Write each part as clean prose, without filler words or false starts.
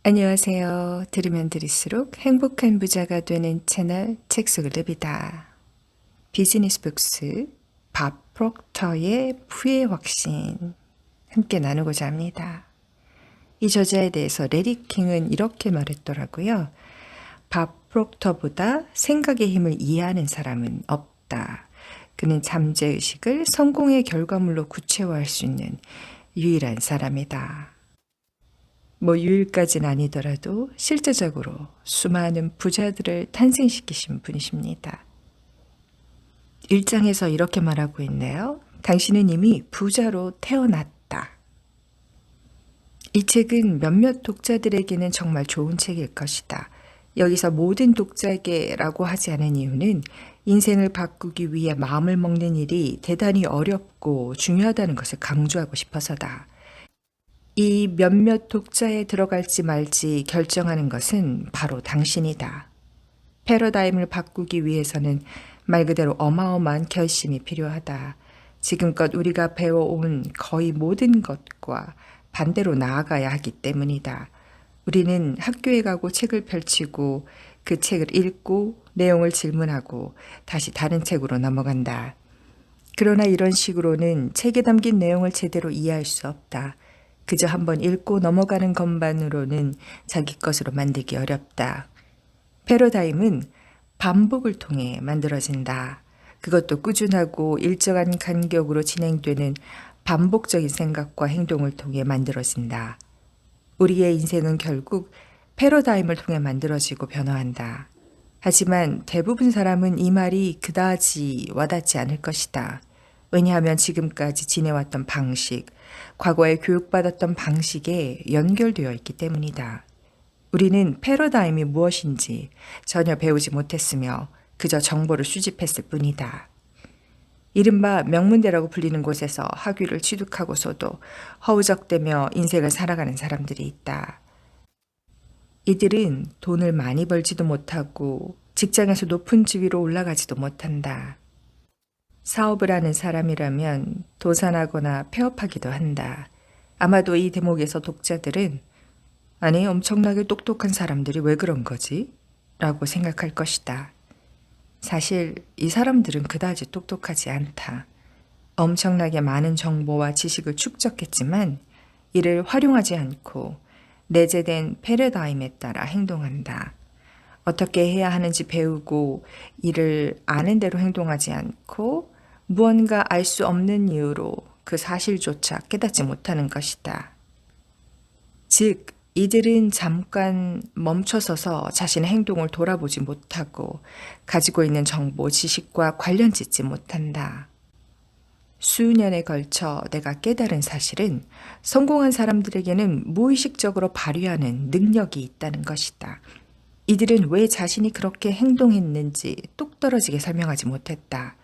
안녕하세요. 들으면 들을수록 행복한 부자가 되는 채널 책 속을 릅니다. 비즈니스 북스 밥 프록터의 부의 확신 함께 나누고자 합니다. 이 저자에 대해서 레리 킹은 이렇게 말했더라고요. 밥 프록터보다 생각의 힘을 이해하는 사람은 없다. 그는 잠재의식을 성공의 결과물로 구체화할 수 있는 유일한 사람이다. 유일까지는 아니더라도 실제적으로 수많은 부자들을 탄생시키신 분이십니다. 1장에서 이렇게 말하고 있네요. 당신은 이미 부자로 태어났다. 이 책은 몇몇 독자들에게는 정말 좋은 책일 것이다. 여기서 모든 독자에게라고 하지 않은 이유는 인생을 바꾸기 위해 마음을 먹는 일이 대단히 어렵고 중요하다는 것을 강조하고 싶어서다. 이 몇몇 독자에 들어갈지 말지 결정하는 것은 바로 당신이다. 패러다임을 바꾸기 위해서는 말 그대로 어마어마한 결심이 필요하다. 지금껏 우리가 배워온 거의 모든 것과 반대로 나아가야 하기 때문이다. 우리는 학교에 가고 책을 펼치고 그 책을 읽고 내용을 질문하고 다시 다른 책으로 넘어간다. 그러나 이런 식으로는 책에 담긴 내용을 제대로 이해할 수 없다. 그저 한번 읽고 넘어가는 것만으로는 자기 것으로 만들기 어렵다. 패러다임은 반복을 통해 만들어진다. 그것도 꾸준하고 일정한 간격으로 진행되는 반복적인 생각과 행동을 통해 만들어진다. 우리의 인생은 결국 패러다임을 통해 만들어지고 변화한다. 하지만 대부분 사람은 이 말이 그다지 와닿지 않을 것이다. 왜냐하면 지금까지 지내왔던 방식, 과거에 교육받았던 방식에 연결되어 있기 때문이다. 우리는 패러다임이 무엇인지 전혀 배우지 못했으며 그저 정보를 수집했을 뿐이다. 이른바 명문대라고 불리는 곳에서 학위를 취득하고서도 허우적대며 인생을 살아가는 사람들이 있다. 이들은 돈을 많이 벌지도 못하고 직장에서 높은 지위로 올라가지도 못한다. 사업을 하는 사람이라면 도산하거나 폐업하기도 한다. 아마도 이 대목에서 독자들은 아니 엄청나게 똑똑한 사람들이 왜 그런 거지? 라고 생각할 것이다. 사실 이 사람들은 그다지 똑똑하지 않다. 엄청나게 많은 정보와 지식을 축적했지만 이를 활용하지 않고 내재된 패러다임에 따라 행동한다. 어떻게 해야 하는지 배우고 이를 아는 대로 행동하지 않고 무언가 알 수 없는 이유로 그 사실조차 깨닫지 못하는 것이다. 즉, 이들은 잠깐 멈춰서서 자신의 행동을 돌아보지 못하고 가지고 있는 정보, 지식과 관련 짓지 못한다. 수년에 걸쳐 내가 깨달은 사실은 성공한 사람들에게는 무의식적으로 발휘하는 능력이 있다는 것이다. 이들은 왜 자신이 그렇게 행동했는지 똑 떨어지게 설명하지 못했다.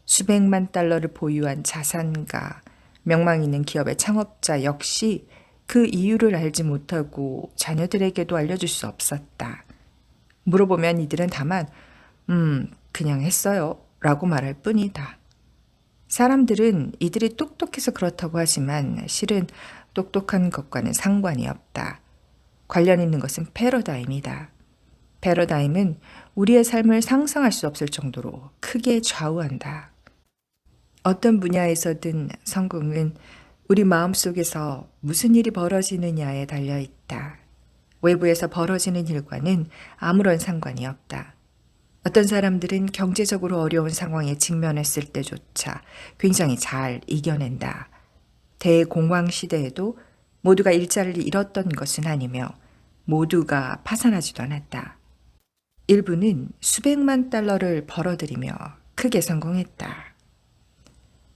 수백만 달러를 보유한 자산가, 명망 있는 기업의 창업자 역시 그 이유를 알지 못하고 자녀들에게도 알려줄 수 없었다. 물어보면 이들은 다만 그냥 했어요 라고 말할 뿐이다. 사람들은 이들이 똑똑해서 그렇다고 하지만 실은 똑똑한 것과는 상관이 없다. 관련 있는 것은 패러다임이다. 패러다임은 우리의 삶을 상상할 수 없을 정도로 크게 좌우한다. 어떤 분야에서든 성공은 우리 마음속에서 무슨 일이 벌어지느냐에 달려 있다. 외부에서 벌어지는 일과는 아무런 상관이 없다. 어떤 사람들은 경제적으로 어려운 상황에 직면했을 때조차 굉장히 잘 이겨낸다. 대공황 시대에도 모두가 일자리를 잃었던 것은 아니며 모두가 파산하지도 않았다. 일부는 수백만 달러를 벌어들이며 크게 성공했다.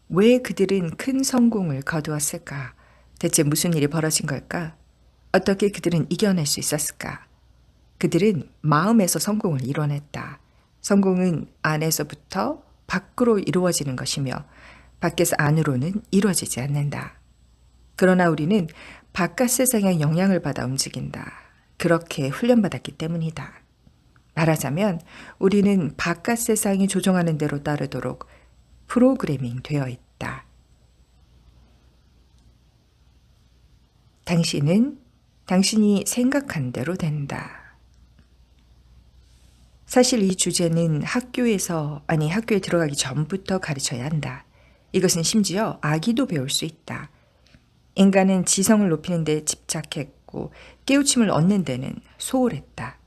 왜 그들은 큰 성공을 거두었을까? 대체 무슨 일이 벌어진 걸까? 어떻게 그들은 이겨낼 수 있었을까? 그들은 마음에서 성공을 이뤄냈다. 성공은 안에서부터 밖으로 이루어지는 것이며 밖에서 안으로는 이루어지지 않는다. 그러나 우리는 바깥 세상의 영향을 받아 움직인다. 그렇게 훈련받았기 때문이다. 말하자면 우리는 바깥 세상이 조종하는 대로 따르도록 프로그래밍 되어 있다. 당신은 당신이 생각한 대로 된다. 사실 이 주제는 학교에 들어가기 전부터 가르쳐야 한다. 이것은 심지어 아기도 배울 수 있다. 인간은 지성을 높이는 데 집착했고 깨우침을 얻는 데는 소홀했다.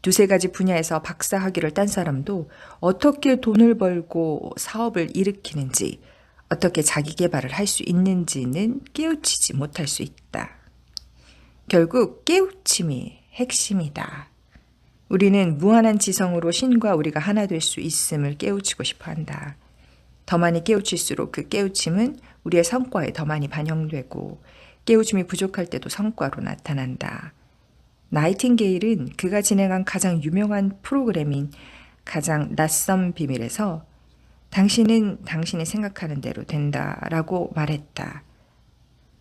두세 가지 분야에서 박사 학위를 딴 사람도 어떻게 돈을 벌고 사업을 일으키는지, 어떻게 자기 개발을 할 수 있는지는 깨우치지 못할 수 있다. 결국 깨우침이 핵심이다. 우리는 무한한 지성으로 신과 우리가 하나 될 수 있음을 깨우치고 싶어 한다. 더 많이 깨우칠수록 그 깨우침은 우리의 성과에 더 많이 반영되고 깨우침이 부족할 때도 성과로 나타난다. 나이팅게일은 그가 진행한 가장 유명한 프로그램인 가장 낯선 비밀에서 당신은 당신이 생각하는 대로 된다라고 말했다.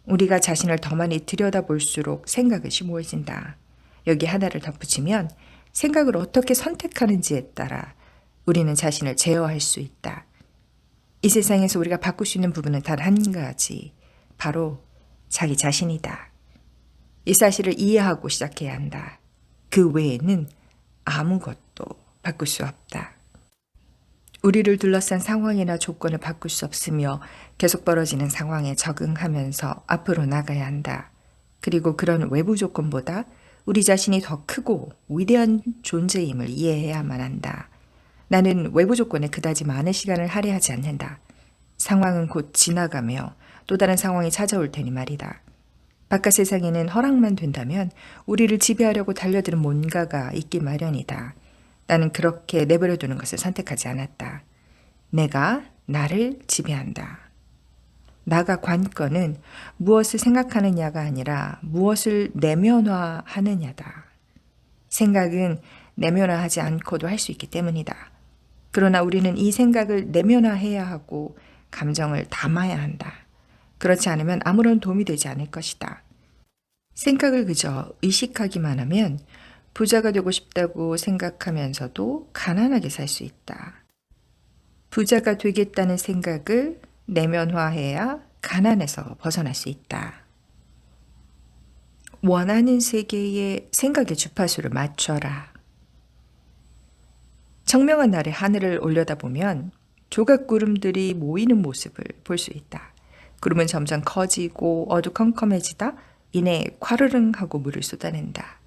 우리가 자신을 더 많이 들여다볼수록 생각이 심오해진다. 여기 하나를 덧붙이면 생각을 어떻게 선택하는지에 따라 우리는 자신을 제어할 수 있다. 이 세상에서 우리가 바꿀 수 있는 부분은 단 한 가지, 바로 자기 자신이다. 이 사실을 이해하고 시작해야 한다. 그 외에는 아무것도 바꿀 수 없다. 우리를 둘러싼 상황이나 조건을 바꿀 수 없으며 계속 벌어지는 상황에 적응하면서 앞으로 나가야 한다. 그리고 그런 외부 조건보다 우리 자신이 더 크고 위대한 존재임을 이해해야만 한다. 나는 외부 조건에 그다지 많은 시간을 할애하지 않는다. 상황은 곧 지나가며 또 다른 상황이 찾아올 테니 말이다. 바깥 세상에는 허락만 된다면 우리를 지배하려고 달려드는 뭔가가 있기 마련이다. 나는 그렇게 내버려두는 것을 선택하지 않았다. 내가 나를 지배한다. 나가 관건은 무엇을 생각하느냐가 아니라 무엇을 내면화하느냐다. 생각은 내면화하지 않고도 할 수 있기 때문이다. 그러나 우리는 이 생각을 내면화해야 하고 감정을 담아야 한다. 그렇지 않으면 아무런 도움이 되지 않을 것이다. 생각을 그저 의식하기만 하면 부자가 되고 싶다고 생각하면서도 가난하게 살 수 있다. 부자가 되겠다는 생각을 내면화해야 가난에서 벗어날 수 있다. 원하는 세계에 생각의 주파수를 맞춰라. 청명한 날에 하늘을 올려다보면 조각구름들이 모이는 모습을 볼 수 있다. 구름은 점점 커지고 어두컴컴해지다 이내 콰르릉 하고 물을 쏟아낸다.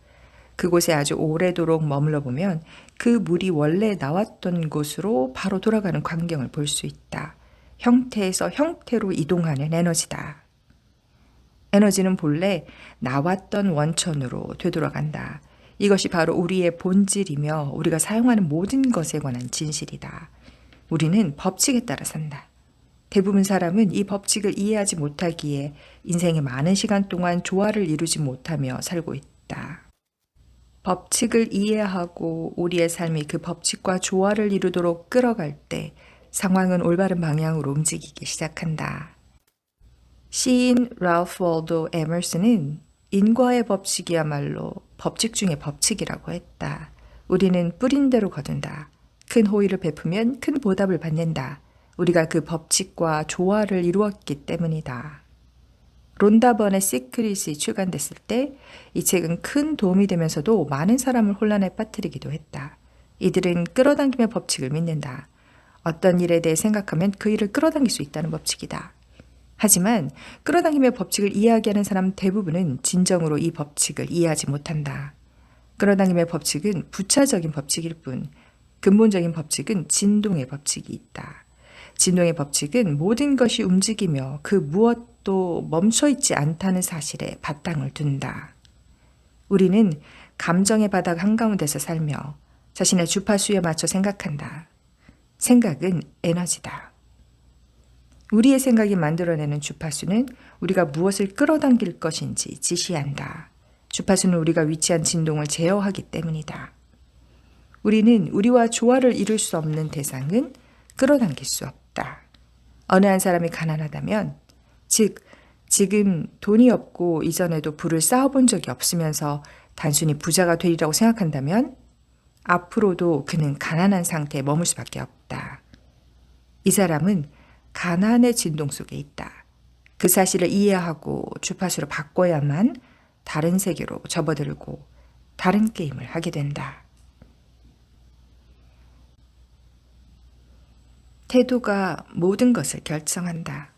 그곳에 아주 오래도록 머물러 보면 그 물이 원래 나왔던 곳으로 바로 돌아가는 광경을 볼 수 있다. 형태에서 형태로 이동하는 에너지다. 에너지는 본래 나왔던 원천으로 되돌아간다. 이것이 바로 우리의 본질이며 우리가 사용하는 모든 것에 관한 진실이다. 우리는 법칙에 따라 산다. 대부분 사람은 이 법칙을 이해하지 못하기에 인생의 많은 시간 동안 조화를 이루지 못하며 살고 있다. 법칙을 이해하고 우리의 삶이 그 법칙과 조화를 이루도록 끌어갈 때 상황은 올바른 방향으로 움직이기 시작한다. 시인 랄프 월도 에머슨은 인과의 법칙이야말로 법칙 중의 법칙이라고 했다. 우리는 뿌린 대로 거둔다. 큰 호의를 베푸면 큰 보답을 받는다. 우리가 그 법칙과 조화를 이루었기 때문이다. 론다 번의 시크릿이 출간됐을 때 이 책은 큰 도움이 되면서도 많은 사람을 혼란에 빠뜨리기도 했다. 이들은 끌어당김의 법칙을 믿는다. 어떤 일에 대해 생각하면 그 일을 끌어당길 수 있다는 법칙이다. 하지만 끌어당김의 법칙을 이야기하는 사람 대부분은 진정으로 이 법칙을 이해하지 못한다. 끌어당김의 법칙은 부차적인 법칙일 뿐 근본적인 법칙은 진동의 법칙이 있다. 진동의 법칙은 모든 것이 움직이며 그 무엇도 멈춰있지 않다는 사실에 바탕을 둔다. 우리는 감정의 바닥 한가운데서 살며 자신의 주파수에 맞춰 생각한다. 생각은 에너지다. 우리의 생각이 만들어내는 주파수는 우리가 무엇을 끌어당길 것인지 지시한다. 주파수는 우리가 위치한 진동을 제어하기 때문이다. 우리는 우리와 조화를 이룰 수 없는 대상은 끌어당길 수 없다. 어느 한 사람이 가난하다면, 즉 지금 돈이 없고 이전에도 부를 쌓아본 적이 없으면서 단순히 부자가 되리라고 생각한다면 앞으로도 그는 가난한 상태에 머물 수밖에 없다. 이 사람은 가난의 진동 속에 있다. 그 사실을 이해하고 주파수를 바꿔야만 다른 세계로 접어들고 다른 게임을 하게 된다. 태도가 모든 것을 결정한다.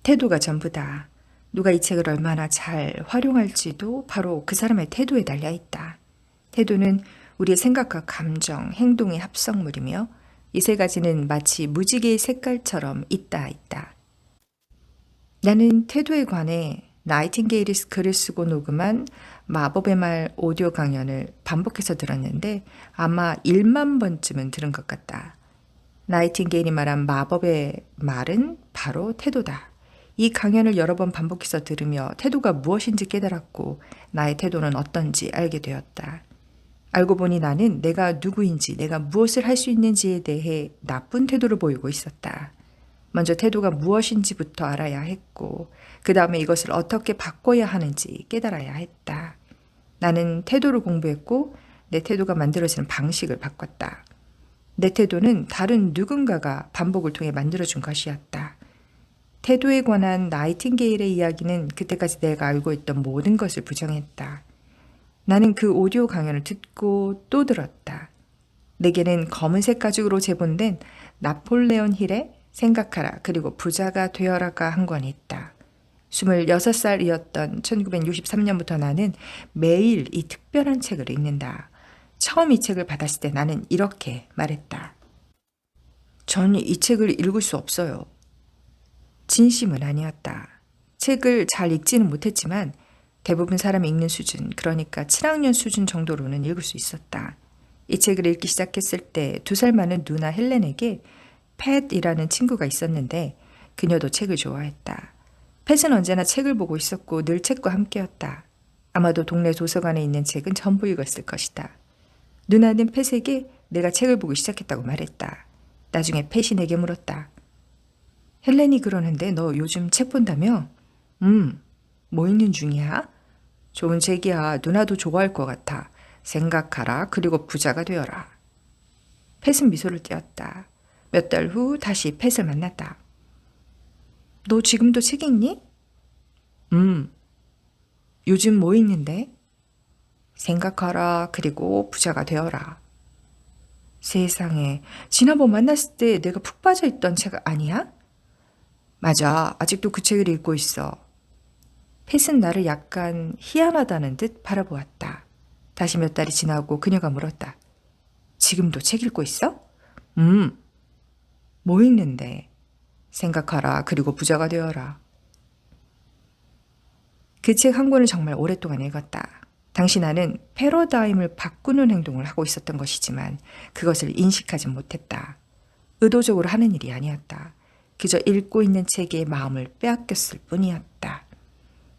태도가 전부다. 누가 이 책을 얼마나 잘 활용할지도 바로 그 사람의 태도에 달려 있다. 태도는 우리의 생각과 감정, 행동의 합성물이며 이 세 가지는 마치 무지개의 색깔처럼 있다. 나는 태도에 관해 나이팅게일이 글을 쓰고 녹음한 마법의 말 오디오 강연을 반복해서 들었는데 아마 1만 번쯤은 들은 것 같다. 나이팅게일이 말한 마법의 말은 바로 태도다. 이 강연을 여러 번 반복해서 들으며 태도가 무엇인지 깨달았고 나의 태도는 어떤지 알게 되었다. 알고 보니 나는 내가 누구인지, 내가 무엇을 할 수 있는지에 대해 나쁜 태도를 보이고 있었다. 먼저 태도가 무엇인지부터 알아야 했고 그 다음에 이것을 어떻게 바꿔야 하는지 깨달아야 했다. 나는 태도를 공부했고 내 태도가 만들어지는 방식을 바꿨다. 내 태도는 다른 누군가가 반복을 통해 만들어준 것이었다. 태도에 관한 나이팅게일의 이야기는 그때까지 내가 알고 있던 모든 것을 부정했다. 나는 그 오디오 강연을 듣고 또 들었다. 내게는 검은색 가죽으로 제본된 나폴레온 힐의 생각하라 그리고 부자가 되어라가 한 권이 있다. 26살이었던 1963년부터 나는 매일 이 특별한 책을 읽는다. 처음 이 책을 받았을 때 나는 이렇게 말했다. 전 이 책을 읽을 수 없어요. 진심은 아니었다. 책을 잘 읽지는 못했지만 대부분 사람이 읽는 수준, 그러니까 7학년 수준 정도로는 읽을 수 있었다. 이 책을 읽기 시작했을 때 2살 많은 누나 헬렌에게 팻이라는 친구가 있었는데 그녀도 책을 좋아했다. 팻은 언제나 책을 보고 있었고 늘 책과 함께였다. 아마도 동네 도서관에 있는 책은 전부 읽었을 것이다. 누나는 팻에게 내가 책을 보기 시작했다고 말했다. 나중에 팻이 내게 물었다. 헬렌이 그러는데 너 요즘 책 본다며? 뭐 읽는 중이야? 좋은 책이야. 누나도 좋아할 것 같아. 생각하라. 그리고 부자가 되어라. 팻은 미소를 띄었다. 몇 달 후 다시 팻을 만났다. 너 지금도 책 읽니? 요즘 뭐 읽는데? 생각하라. 그리고 부자가 되어라. 세상에, 지난번 만났을 때 내가 푹 빠져있던 책 아니야? 맞아. 아직도 그 책을 읽고 있어. 팻은 나를 약간 희한하다는 듯 바라보았다. 다시 몇 달이 지나고 그녀가 물었다. 지금도 책 읽고 있어? 뭐 읽는데? 생각하라. 그리고 부자가 되어라. 그 책 한 권을 정말 오랫동안 읽었다. 당시 나는 패러다임을 바꾸는 행동을 하고 있었던 것이지만 그것을 인식하지 못했다. 의도적으로 하는 일이 아니었다. 그저 읽고 있는 책에 마음을 빼앗겼을 뿐이었다.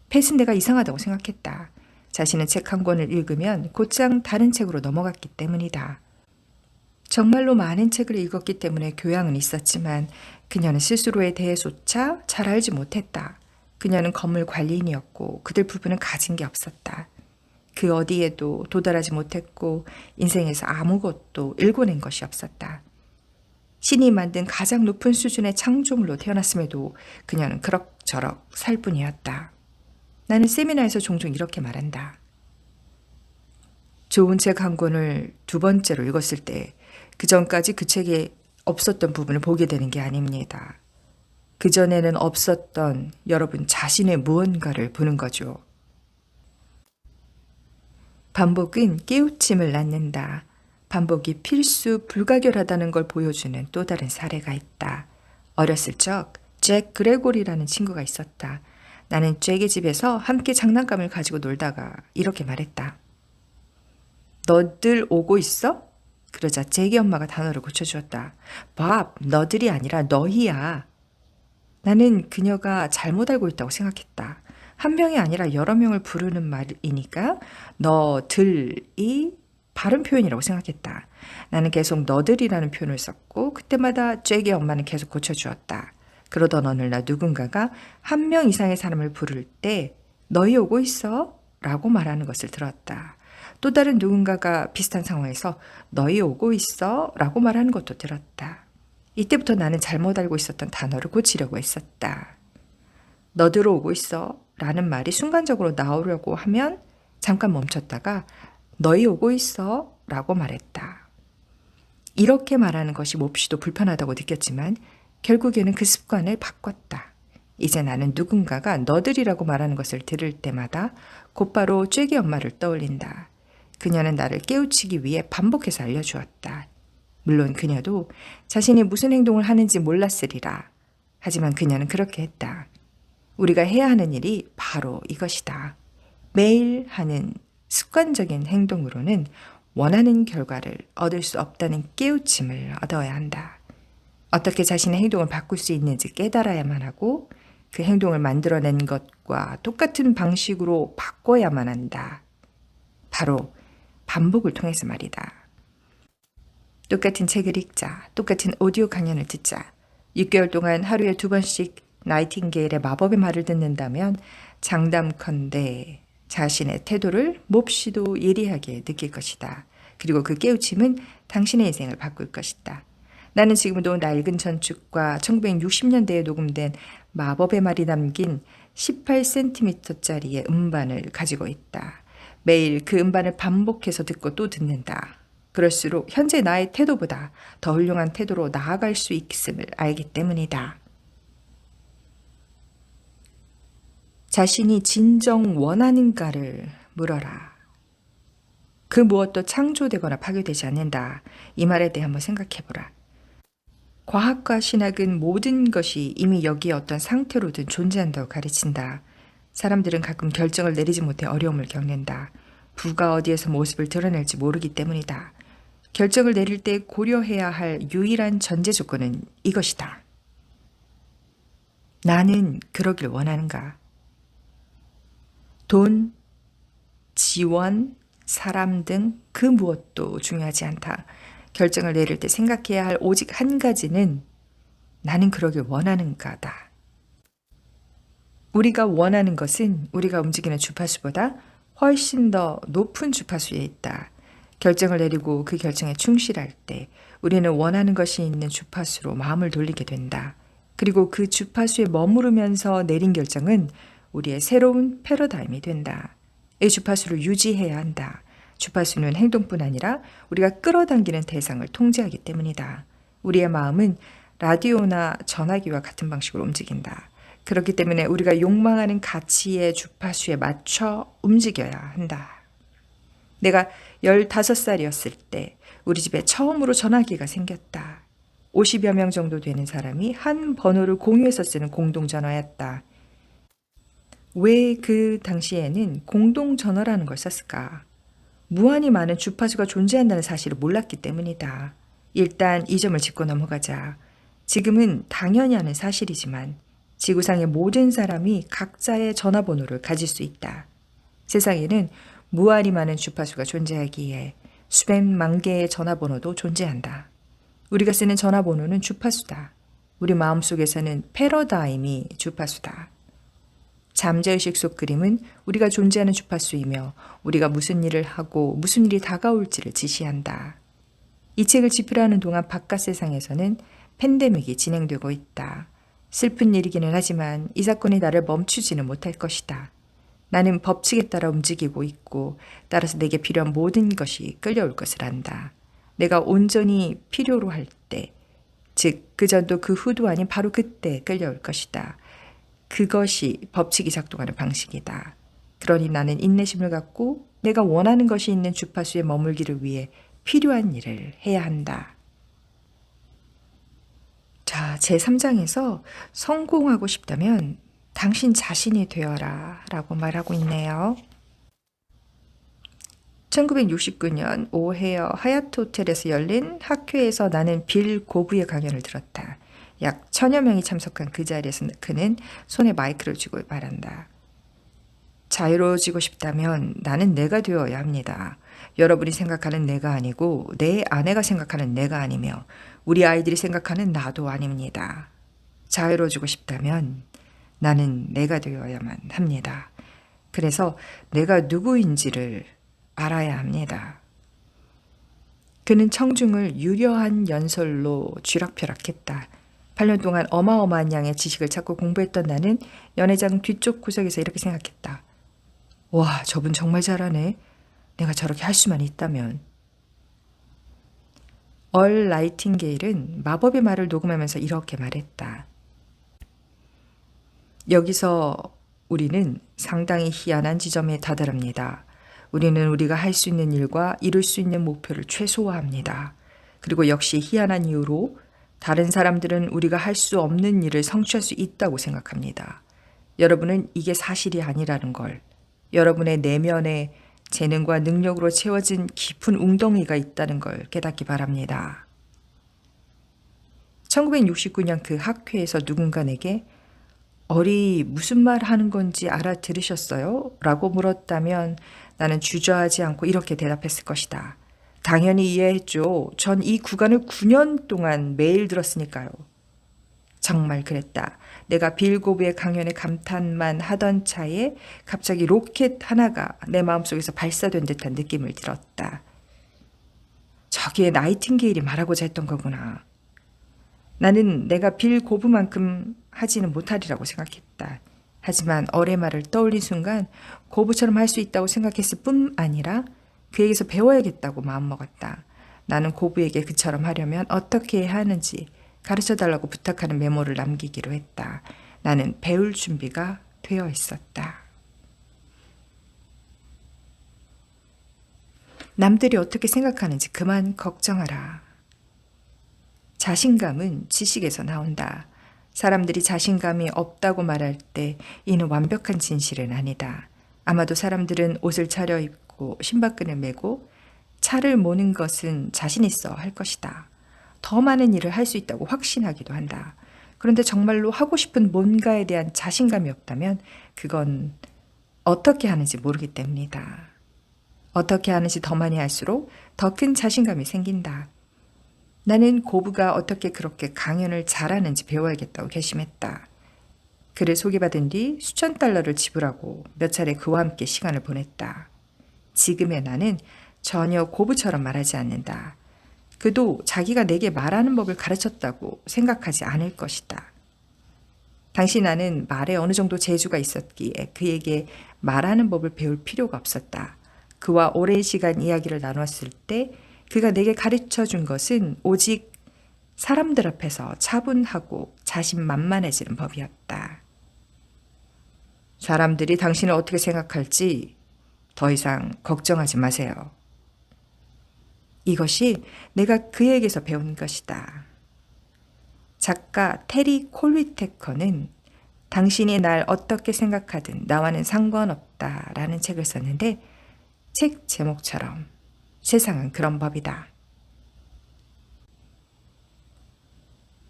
팻은 내가 이상하다고 생각했다. 자신은 책 한 권을 읽으면 곧장 다른 책으로 넘어갔기 때문이다. 정말로 많은 책을 읽었기 때문에 교양은 있었지만 그녀는 스스로에 대해조차 잘 알지 못했다. 그녀는 건물 관리인이었고 그들 부부는 가진 게 없었다. 그 어디에도 도달하지 못했고 인생에서 아무것도 읽어낸 것이 없었다. 신이 만든 가장 높은 수준의 창조물로 태어났음에도 그녀는 그럭저럭 살 뿐이었다. 나는 세미나에서 종종 이렇게 말한다. 좋은 책 한 권을 2번째로 읽었을 때 그 전까지 그 책에 없었던 부분을 보게 되는 게 아닙니다. 그전에는 없었던 여러분 자신의 무언가를 보는 거죠. 반복은 깨우침을 낳는다. 반복이 필수 불가결하다는 걸 보여주는 또 다른 사례가 있다. 어렸을 적 잭 그레고리라는 친구가 있었다. 나는 잭의 집에서 함께 장난감을 가지고 놀다가 이렇게 말했다. 너들 오고 있어? 그러자 잭의 엄마가 단어를 고쳐주었다. 밥, 너들이 아니라 너희야. 나는 그녀가 잘못 알고 있다고 생각했다. 한 명이 아니라 여러 명을 부르는 말이니까 너들이 발음 표현이라고 생각했다. 나는 계속 너들이라는 표현을 썼고 그때마다 잭의 엄마는 계속 고쳐주었다. 그러던 어느 날 누군가가 한 명 이상의 사람을 부를 때 너희 오고 있어? 라고 말하는 것을 들었다. 또 다른 누군가가 비슷한 상황에서 너희 오고 있어? 라고 말하는 것도 들었다. 이때부터 나는 잘못 알고 있었던 단어를 고치려고 했었다. 너들 오고 있어? 라는 말이 순간적으로 나오려고 하면 잠깐 멈췄다가 너희 오고 있어 라고 말했다. 이렇게 말하는 것이 몹시도 불편하다고 느꼈지만 결국에는 그 습관을 바꿨다. 이제 나는 누군가가 너들이라고 말하는 것을 들을 때마다 곧바로 쬐기 엄마를 떠올린다. 그녀는 나를 깨우치기 위해 반복해서 알려주었다. 물론 그녀도 자신이 무슨 행동을 하는지 몰랐으리라. 하지만 그녀는 그렇게 했다. 우리가 해야 하는 일이 바로 이것이다. 매일 하는 습관적인 행동으로는 원하는 결과를 얻을 수 없다는 깨우침을 얻어야 한다. 어떻게 자신의 행동을 바꿀 수 있는지 깨달아야만 하고 그 행동을 만들어낸 것과 똑같은 방식으로 바꿔야만 한다. 바로 반복을 통해서 말이다. 똑같은 책을 읽자, 똑같은 오디오 강연을 듣자, 6개월 동안 하루에 2번씩 나이팅게일의 마법의 말을 듣는다면 장담컨대 자신의 태도를 몹시도 예리하게 느낄 것이다. 그리고 그 깨우침은 당신의 인생을 바꿀 것이다. 나는 지금도 낡은 전축과 1960년대에 녹음된 마법의 말이 담긴 18cm짜리의 음반을 가지고 있다. 매일 그 음반을 반복해서 듣고 또 듣는다. 그럴수록 현재 나의 태도보다 더 훌륭한 태도로 나아갈 수 있음을 알기 때문이다. 자신이 진정 원하는가를 물어라. 그 무엇도 창조되거나 파괴되지 않는다. 이 말에 대해 한번 생각해보라. 과학과 신학은 모든 것이 이미 여기에 어떤 상태로든 존재한다고 가르친다. 사람들은 가끔 결정을 내리지 못해 어려움을 겪는다. 부가 어디에서 모습을 드러낼지 모르기 때문이다. 결정을 내릴 때 고려해야 할 유일한 전제 조건은 이것이다. 나는 그러길 원하는가? 돈, 지원, 사람 등 그 무엇도 중요하지 않다. 결정을 내릴 때 생각해야 할 오직 한 가지는 나는 그러길 원하는가다. 우리가 원하는 것은 우리가 움직이는 주파수보다 훨씬 더 높은 주파수에 있다. 결정을 내리고 그 결정에 충실할 때 우리는 원하는 것이 있는 주파수로 마음을 돌리게 된다. 그리고 그 주파수에 머무르면서 내린 결정은 우리의 새로운 패러다임이 된다. 이 주파수를 유지해야 한다. 주파수는 행동뿐 아니라 우리가 끌어당기는 대상을 통제하기 때문이다. 우리의 마음은 라디오나 전화기와 같은 방식으로 움직인다. 그렇기 때문에 우리가 욕망하는 가치의 주파수에 맞춰 움직여야 한다. 내가 15살이었을 때 우리 집에 처음으로 전화기가 생겼다. 50여 명 정도 되는 사람이 한 번호를 공유해서 쓰는 공동전화였다. 왜 그 당시에는 공동전화라는 걸 썼을까? 무한히 많은 주파수가 존재한다는 사실을 몰랐기 때문이다. 일단 이 점을 짚고 넘어가자. 지금은 당연히 아는 사실이지만 지구상의 모든 사람이 각자의 전화번호를 가질 수 있다. 세상에는 무한히 많은 주파수가 존재하기에 수백만 개의 전화번호도 존재한다. 우리가 쓰는 전화번호는 주파수다. 우리 마음속에서는 패러다임이 주파수다. 잠재의식 속 그림은 우리가 존재하는 주파수이며 우리가 무슨 일을 하고 무슨 일이 다가올지를 지시한다. 이 책을 집필하는 동안 바깥 세상에서는 팬데믹이 진행되고 있다. 슬픈 일이기는 하지만 이 사건이 나를 멈추지는 못할 것이다. 나는 법칙에 따라 움직이고 있고 따라서 내게 필요한 모든 것이 끌려올 것을 안다. 내가 온전히 필요로 할 때, 즉 그 전도 그 후도 아닌 바로 그때 끌려올 것이다. 그것이 법칙이 작동하는 방식이다. 그러니 나는 인내심을 갖고 내가 원하는 것이 있는 주파수에 머물기를 위해 필요한 일을 해야 한다. 자, 제3장에서 성공하고 싶다면 당신 자신이 되어라 라고 말하고 있네요. 1969년 오헤어 하얏트 호텔에서 열린 학회에서 나는 빌 고브의 강연을 들었다. 약 1000여 명이 참석한 그 자리에서 그는 손에 마이크를 쥐고 말한다. 자유로워지고 싶다면 나는 내가 되어야 합니다. 여러분이 생각하는 내가 아니고 내 아내가 생각하는 내가 아니며 우리 아이들이 생각하는 나도 아닙니다. 자유로워지고 싶다면 나는 내가 되어야만 합니다. 그래서 내가 누구인지를 알아야 합니다. 그는 청중을 유려한 연설로 쥐락펴락했다. 8년 동안 어마어마한 양의 지식을 찾고 공부했던 나는 연회장 뒤쪽 구석에서 이렇게 생각했다. 와, 저분 정말 잘하네. 내가 저렇게 할 수만 있다면. 얼 나이팅게일은 마법의 말을 녹음하면서 이렇게 말했다. 여기서 우리는 상당히 희한한 지점에 다다릅니다. 우리는 우리가 할 수 있는 일과 이룰 수 있는 목표를 최소화합니다. 그리고 역시 희한한 이유로 다른 사람들은 우리가 할 수 없는 일을 성취할 수 있다고 생각합니다. 여러분은 이게 사실이 아니라는 걸, 여러분의 내면에 재능과 능력으로 채워진 깊은 웅덩이가 있다는 걸 깨닫기 바랍니다. 1969년 그 학회에서 누군가 내게 얼이 무슨 말 하는 건지 알아들으셨어요? 라고 물었다면 나는 주저하지 않고 이렇게 대답했을 것이다. 당연히 이해했죠. 전 이 구간을 9년 동안 매일 들었으니까요. 정말 그랬다. 내가 빌 고브의 강연에 감탄만 하던 차에 갑자기 로켓 하나가 내 마음속에서 발사된 듯한 느낌을 들었다. 저기에 나이팅게일이 말하고자 했던 거구나. 나는 내가 빌 고브만큼 하지는 못하리라고 생각했다. 하지만 얼의 말을 떠올린 순간 고브처럼 할 수 있다고 생각했을 뿐 아니라 그에게서 배워야겠다고 마음먹었다. 나는 고브에게 그처럼 하려면 어떻게 해야 하는지 가르쳐달라고 부탁하는 메모를 남기기로 했다. 나는 배울 준비가 되어 있었다. 남들이 어떻게 생각하는지 그만 걱정하라. 자신감은 지식에서 나온다. 사람들이 자신감이 없다고 말할 때 이는 완벽한 진실은 아니다. 아마도 사람들은 옷을 차려입고 신발끈을 매고 차를 모는 것은 자신 있어 할 것이다. 더 많은 일을 할 수 있다고 확신하기도 한다. 그런데 정말로 하고 싶은 뭔가에 대한 자신감이 없다면 그건 어떻게 하는지 모르기 때문이다. 어떻게 하는지 더 많이 할수록 더 큰 자신감이 생긴다. 나는 고브가 어떻게 그렇게 강연을 잘하는지 배워야겠다고 결심했다. 그를 소개받은 뒤 수천 달러를 지불하고 몇 차례 그와 함께 시간을 보냈다. 지금의 나는 전혀 고브처럼 말하지 않는다. 그도 자기가 내게 말하는 법을 가르쳤다고 생각하지 않을 것이다. 당시 나는 말에 어느 정도 재주가 있었기에 그에게 말하는 법을 배울 필요가 없었다. 그와 오랜 시간 이야기를 나눴을 때 그가 내게 가르쳐 준 것은 오직 사람들 앞에서 차분하고 자신만만해지는 법이었다. 사람들이 당신을 어떻게 생각할지 더 이상 걱정하지 마세요. 이것이 내가 그에게서 배운 것이다. 작가 테리 콜위테커는 당신이 날 어떻게 생각하든 나와는 상관없다라는 책을 썼는데 책 제목처럼 세상은 그런 법이다.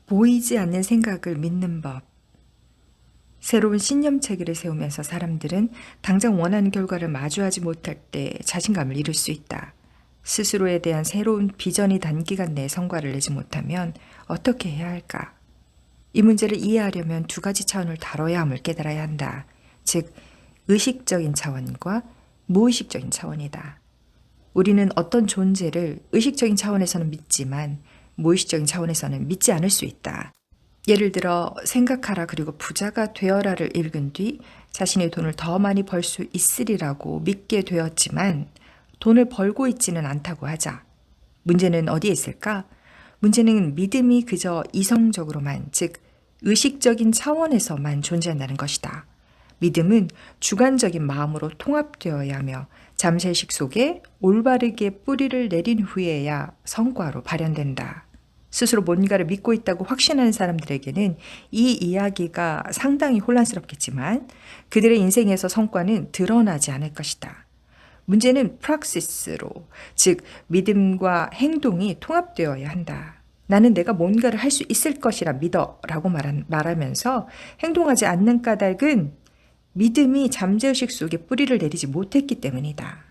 보이지 않는 생각을 믿는 법. 새로운 신념 체계를 세우면서 사람들은 당장 원하는 결과를 마주하지 못할 때 자신감을 잃을 수 있다. 스스로에 대한 새로운 비전이 단기간 내에 성과를 내지 못하면 어떻게 해야 할까? 이 문제를 이해하려면 두 가지 차원을 다뤄야 함을 깨달아야 한다. 즉, 의식적인 차원과 무의식적인 차원이다. 우리는 어떤 존재를 의식적인 차원에서는 믿지만 무의식적인 차원에서는 믿지 않을 수 있다. 예를 들어 생각하라 그리고 부자가 되어라를 읽은 뒤 자신의 돈을 더 많이 벌 수 있으리라고 믿게 되었지만 돈을 벌고 있지는 않다고 하자. 문제는 어디에 있을까? 문제는 믿음이 그저 이성적으로만, 즉 의식적인 차원에서만 존재한다는 것이다. 믿음은 주관적인 마음으로 통합되어야 하며 잠재의식 속에 올바르게 뿌리를 내린 후에야 성과로 발현된다. 스스로 뭔가를 믿고 있다고 확신하는 사람들에게는 이 이야기가 상당히 혼란스럽겠지만 그들의 인생에서 성과는 드러나지 않을 것이다. 문제는 프락시스로, 즉 믿음과 행동이 통합되어야 한다. 나는 내가 뭔가를 할 수 있을 것이라 믿어 라고 말하면서 행동하지 않는 까닭은 믿음이 잠재의식 속에 뿌리를 내리지 못했기 때문이다.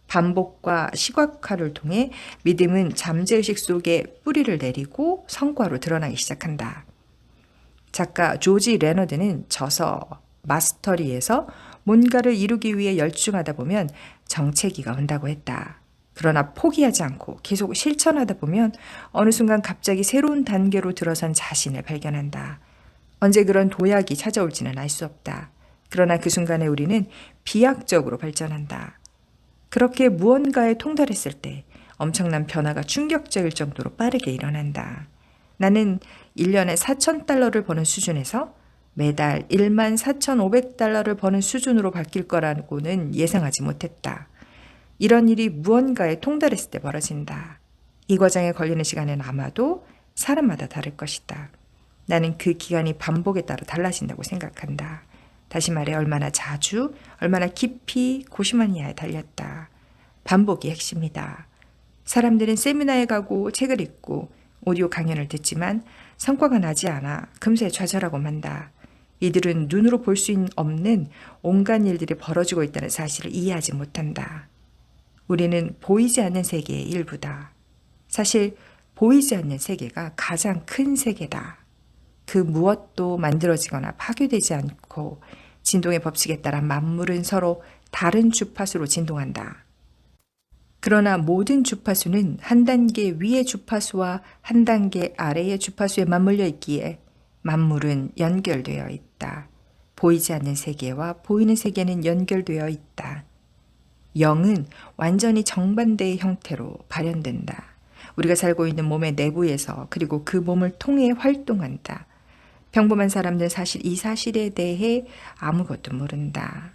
반복과 시각화를 통해 믿음은 잠재의식 속에 뿌리를 내리고 성과로 드러나기 시작한다. 작가 조지 레너드는 저서 마스터리에서 뭔가를 이루기 위해 열중하다 보면 정체기가 온다고 했다. 그러나 포기하지 않고 계속 실천하다 보면 어느 순간 갑자기 새로운 단계로 들어선 자신을 발견한다. 언제 그런 도약이 찾아올지는 알 수 없다. 그러나 그 순간에 우리는 비약적으로 발전한다. 그렇게 무언가에 통달했을 때 엄청난 변화가 충격적일 정도로 빠르게 일어난다. 나는 1년에 4,000달러를 버는 수준에서 매달 14,500달러를 버는 수준으로 바뀔 거라고는 예상하지 못했다. 이런 일이 무언가에 통달했을 때 벌어진다. 이 과정에 걸리는 시간은 아마도 사람마다 다를 것이다. 나는 그 기간이 반복에 따라 달라진다고 생각한다. 다시 말해 얼마나 자주, 얼마나 깊이 고심하느냐에 달렸다. 반복이 핵심이다. 사람들은 세미나에 가고 책을 읽고 오디오 강연을 듣지만 성과가 나지 않아 금세 좌절하고 만다. 이들은 눈으로 볼 수 없는 온갖 일들이 벌어지고 있다는 사실을 이해하지 못한다. 우리는 보이지 않는 세계의 일부다. 사실 보이지 않는 세계가 가장 큰 세계다. 그 무엇도 만들어지거나 파괴되지 않고 진동의 법칙에 따라 만물은 서로 다른 주파수로 진동한다. 그러나 모든 주파수는 한 단계 위의 주파수와 한 단계 아래의 주파수에 맞물려 있기에 만물은 연결되어 있다. 보이지 않는 세계와 보이는 세계는 연결되어 있다. 영은 완전히 정반대의 형태로 발현된다. 우리가 살고 있는 몸의 내부에서 그리고 그 몸을 통해 활동한다. 평범한 사람들은 사실 이 사실에 대해 아무것도 모른다.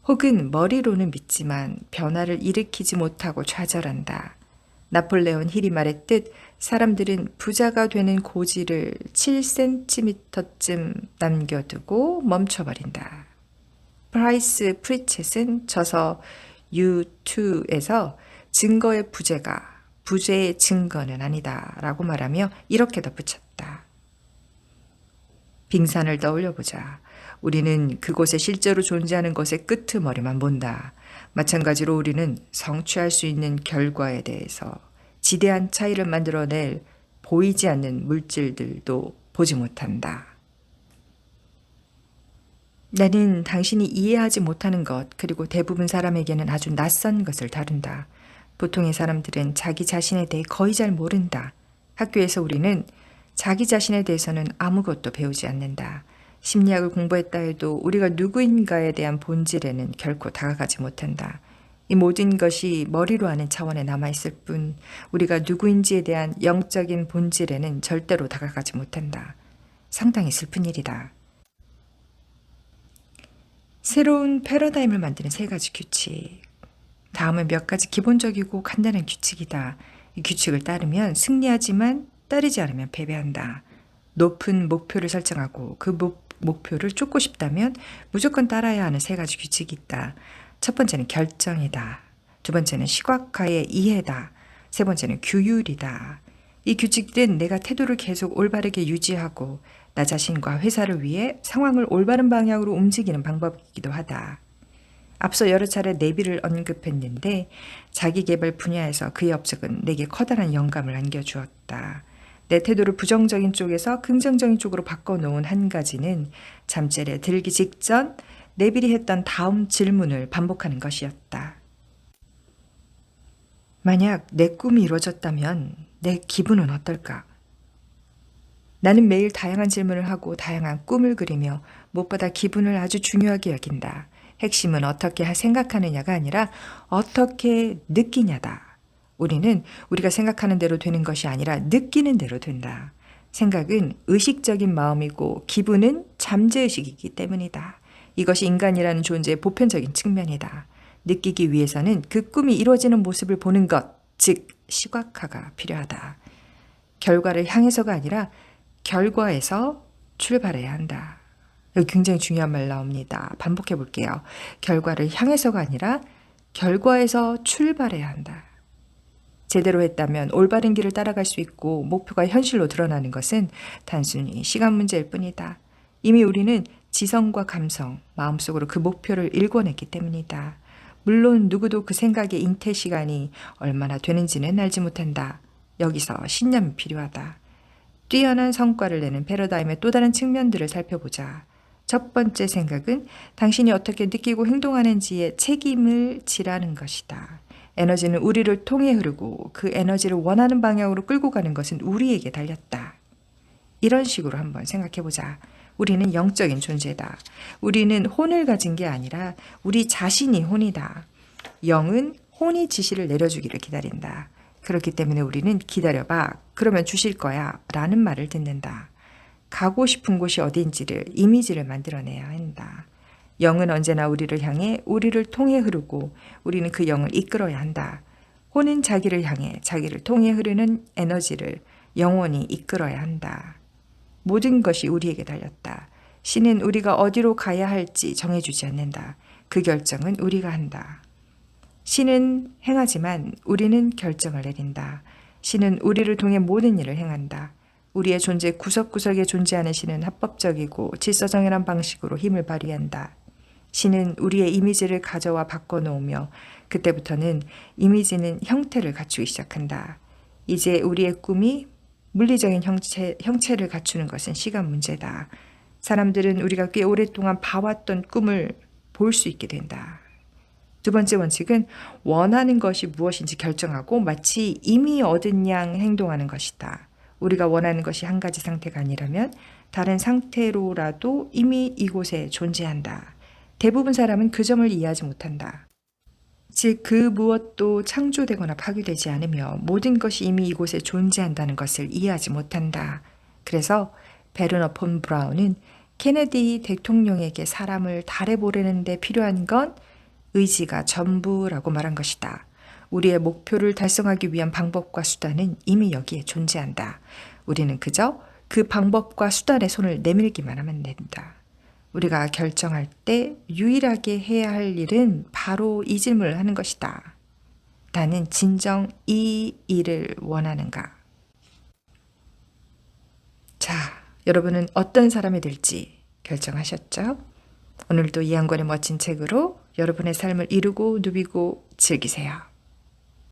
혹은 머리로는 믿지만 변화를 일으키지 못하고 좌절한다. 나폴레온 힐이 말했듯 사람들은 부자가 되는 고지를 7cm쯤 남겨두고 멈춰버린다. 프라이스 프리쳇은 저서 U2에서 증거의 부재가 부재의 증거는 아니다 라고 말하며 이렇게 덧붙였다. 빙산을 떠올려보자. 우리는 그곳에 실제로 존재하는 것의 끄트머리만 본다. 마찬가지로 우리는 성취할 수 있는 결과에 대해서 지대한 차이를 만들어낼 보이지 않는 물질들도 보지 못한다. 나는 당신이 이해하지 못하는 것, 그리고 대부분 사람에게는 아주 낯선 것을 다룬다. 보통의 사람들은 자기 자신에 대해 거의 잘 모른다. 학교에서 우리는 자기 자신에 대해서는 아무것도 배우지 않는다. 심리학을 공부했다 해도 우리가 누구인가에 대한 본질에는 결코 다가가지 못한다. 이 모든 것이 머리로 아는 차원에 남아있을 뿐 우리가 누구인지에 대한 영적인 본질에는 절대로 다가가지 못한다. 상당히 슬픈 일이다. 새로운 패러다임을 만드는 3가지 규칙. 다음은 몇 가지 기본적이고 간단한 규칙이다. 이 규칙을 따르면 승리하지만 따르지 않으면 패배한다. 높은 목표를 설정하고 그 목표를 쫓고 싶다면 무조건 따라야 하는 3가지 규칙이 있다. 첫 번째는 결정이다. 두 번째는 시각화의 이해다. 세 번째는 규율이다. 이 규칙들은 내가 태도를 계속 올바르게 유지하고 나 자신과 회사를 위해 상황을 올바른 방향으로 움직이는 방법이기도 하다. 앞서 여러 차례 내비를 언급했는데 자기 개발 분야에서 그의 업적은 내게 커다란 영감을 안겨주었다. 내 태도를 부정적인 쪽에서 긍정적인 쪽으로 바꿔놓은 한 가지는 잠자리에 들기 직전 내비리 했던 다음 질문을 반복하는 것이었다. 만약 내 꿈이 이루어졌다면 내 기분은 어떨까? 나는 매일 다양한 질문을 하고 다양한 꿈을 그리며 무엇보다 기분을 아주 중요하게 여긴다. 핵심은 어떻게 생각하느냐가 아니라 어떻게 느끼냐다. 우리는 우리가 생각하는 대로 되는 것이 아니라 느끼는 대로 된다. 생각은 의식적인 마음이고 기분은 잠재의식이기 때문이다. 이것이 인간이라는 존재의 보편적인 측면이다. 느끼기 위해서는 그 꿈이 이루어지는 모습을 보는 것, 즉 시각화가 필요하다. 결과를 향해서가 아니라 결과에서 출발해야 한다. 여기 굉장히 중요한 말 나옵니다. 반복해 볼게요. 결과를 향해서가 아니라 결과에서 출발해야 한다. 제대로 했다면 올바른 길을 따라갈 수 있고 목표가 현실로 드러나는 것은 단순히 시간 문제일 뿐이다. 이미 우리는 지성과 감성, 마음속으로 그 목표를 일궈냈기 때문이다. 물론 누구도 그 생각의 잉태 시간이 얼마나 되는지는 알지 못한다. 여기서 신념이 필요하다. 뛰어난 성과를 내는 패러다임의 또 다른 측면들을 살펴보자. 첫 번째 생각은 당신이 어떻게 느끼고 행동하는지에 책임을 지라는 것이다. 에너지는 우리를 통해 흐르고 그 에너지를 원하는 방향으로 끌고 가는 것은 우리에게 달렸다. 이런 식으로 한번 생각해 보자. 우리는 영적인 존재다. 우리는 혼을 가진 게 아니라 우리 자신이 혼이다. 영은 혼이 지시를 내려주기를 기다린다. 그렇기 때문에 우리는 기다려봐. 그러면 주실 거야. 라는 말을 듣는다. 가고 싶은 곳이 어딘지를 이미지를 만들어내야 한다. 영은 언제나 우리를 향해 우리를 통해 흐르고 우리는 그 영을 이끌어야 한다. 혼은 자기를 향해 자기를 통해 흐르는 에너지를 영원히 이끌어야 한다. 모든 것이 우리에게 달렸다. 신은 우리가 어디로 가야 할지 정해주지 않는다. 그 결정은 우리가 한다. 신은 행하지만 우리는 결정을 내린다. 신은 우리를 통해 모든 일을 행한다. 우리의 존재 구석구석에 존재하는 신은 합법적이고 질서정연한 방식으로 힘을 발휘한다. 신은 우리의 이미지를 가져와 바꿔놓으며 그때부터는 이미지는 형태를 갖추기 시작한다. 이제 우리의 꿈이 물리적인 형체를 갖추는 것은 시간 문제다. 사람들은 우리가 꽤 오랫동안 봐왔던 꿈을 볼 수 있게 된다. 두 번째 원칙은 원하는 것이 무엇인지 결정하고 마치 이미 얻은 양 행동하는 것이다. 우리가 원하는 것이 한 가지 상태가 아니라면 다른 상태로라도 이미 이곳에 존재한다. 대부분 사람은 그 점을 이해하지 못한다. 즉, 그 무엇도 창조되거나 파괴되지 않으며 모든 것이 이미 이곳에 존재한다는 것을 이해하지 못한다. 그래서 베르너 폰 브라운은 케네디 대통령에게 사람을 달에 보내는 데 필요한 건 의지가 전부라고 말한 것이다. 우리의 목표를 달성하기 위한 방법과 수단은 이미 여기에 존재한다. 우리는 그저 그 방법과 수단에 손을 내밀기만 하면 된다. 우리가 결정할 때 유일하게 해야 할 일은 바로 이 질문을 하는 것이다. 나는 진정 이 일을 원하는가? 자, 여러분은 어떤 사람이 될지 결정하셨죠? 오늘도 이한권의 멋진 책으로 여러분의 삶을 이루고 누비고 즐기세요.